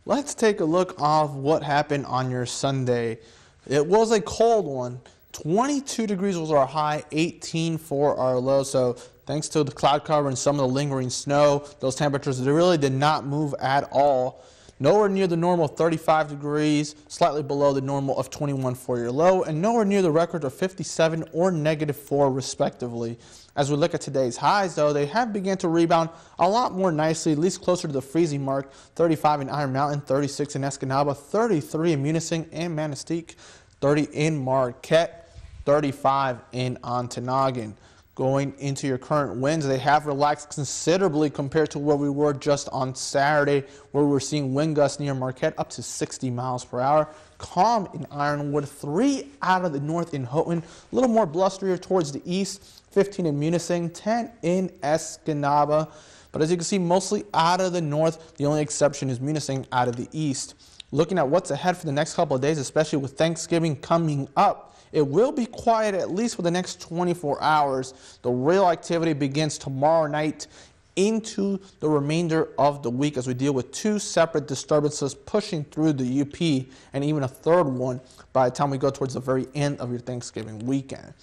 Let's take a look of what happened on your Sunday. It was a cold one. 22 degrees was our high, 18 for our low. So thanks to the cloud cover and some of the lingering snow, those temperatures really did not move at all. Nowhere near the normal 35 degrees, slightly below the normal of 21 for your low, and nowhere near the record of 57 or -4 respectively. As we look at today's highs, though, they have begun to rebound a lot more nicely, at least closer to the freezing mark. 35 in Iron Mountain, 36 in Escanaba, 33 in Munising and Manistee, 30 in Marquette, 35 in Ontonagon. Going into your current winds, they have relaxed considerably compared to where we were just on Saturday, where we were seeing wind gusts near Marquette up to 60 miles per hour. Calm in Ironwood, 3 out of the north in Houghton, a little more blusterier towards the east, 15 in Munising, 10 in Escanaba. But as you can see, mostly out of the north. The only exception is Munising out of the east. Looking at what's ahead for the next couple of days, especially with Thanksgiving coming up, it will be quiet at least for the next 24 hours. The real activity begins tomorrow night into the remainder of the week as we deal with 2 separate disturbances pushing through the UP and even a third one by the time we go towards the very end of your Thanksgiving weekend.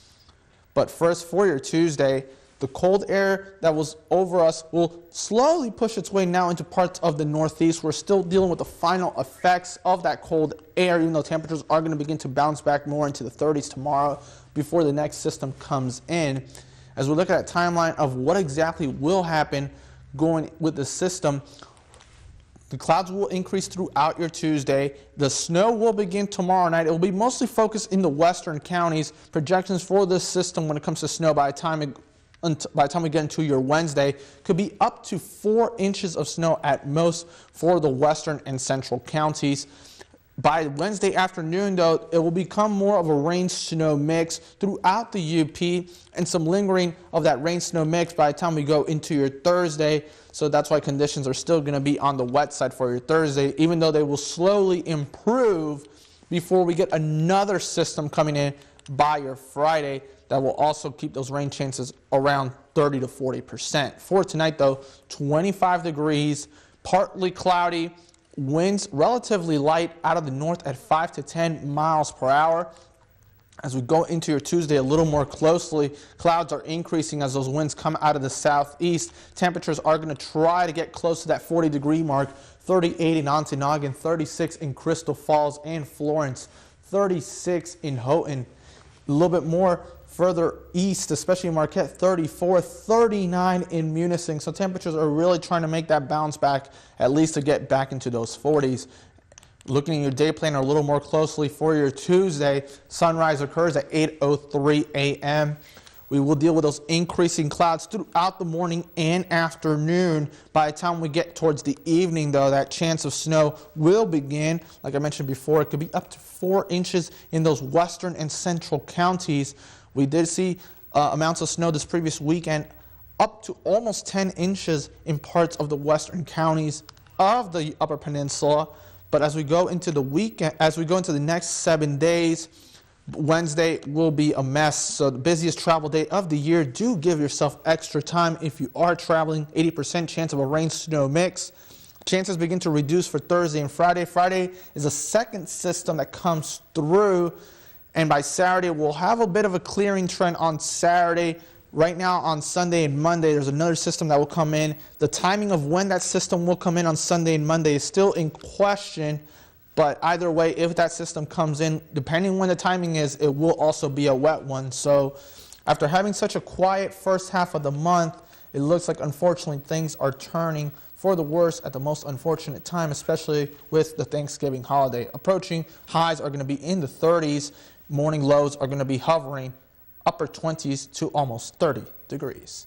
But first, for your Tuesday, the cold air that was over us will slowly push its way now into parts of the northeast. We're still dealing with the final effects of that cold air, even though temperatures are going to begin to bounce back more into the 30s tomorrow before the next system comes in. As we look at a timeline of what exactly will happen going with the system, the clouds will increase throughout your Tuesday. The snow will begin tomorrow night. It will be mostly focused in the western counties. Projections for this system when it comes to snow by the time we get into your Wednesday could be up to 4 inches of snow at most for the western and central counties. By Wednesday afternoon, though, it will become more of a rain-snow mix throughout the UP and some lingering of that rain-snow mix by the time we go into your Thursday. So that's why conditions are still going to be on the wet side for your Thursday, even though they will slowly improve before we get another system coming in by your Friday that will also keep those rain chances around 30 to 40%. For tonight, though, 25 degrees, partly cloudy, winds relatively light out of the north at 5 to 10 miles per hour. As we go into your Tuesday a little more closely, clouds are increasing as those winds come out of the southeast. Temperatures are going to try to get close to that 40-degree mark, 38 in Ontonagon, 36 in Crystal Falls and Florence, 36 in Houghton. A little bit more further east, especially in Marquette, 34, 39 in Munising. So temperatures are really trying to make that bounce back, at least to get back into those 40s. Looking at your day plan a little more closely for your Tuesday, sunrise occurs at 8:03 a.m. We will deal with those increasing clouds throughout the morning and afternoon. By the time we get towards the evening, though, that chance of snow will begin. Like I mentioned before, it could be up to 4 inches in those western and central counties. We did see amounts of snow this previous weekend, up to almost 10 inches in parts of the western counties of the Upper Peninsula. But as we go into the weekend, as we go into the next 7 days, Wednesday will be a mess. So the busiest travel day of the year. Do give yourself extra time if you are traveling. 80% chance of a rain-snow mix. Chances begin to reduce for Thursday and Friday. Friday is a second system that comes through. And by Saturday, we'll have a bit of a clearing trend on Saturday. Right now on Sunday and Monday, there's another system that will come in. The timing of when that system will come in on Sunday and Monday is still in question. But either way, if that system comes in, depending when the timing is, it will also be a wet one. So after having such a quiet first half of the month, it looks like, unfortunately, things are turning for the worse at the most unfortunate time, especially with the Thanksgiving holiday approaching. Highs are going to be in the 30s. Morning lows are going to be hovering upper 20s to almost 30 degrees.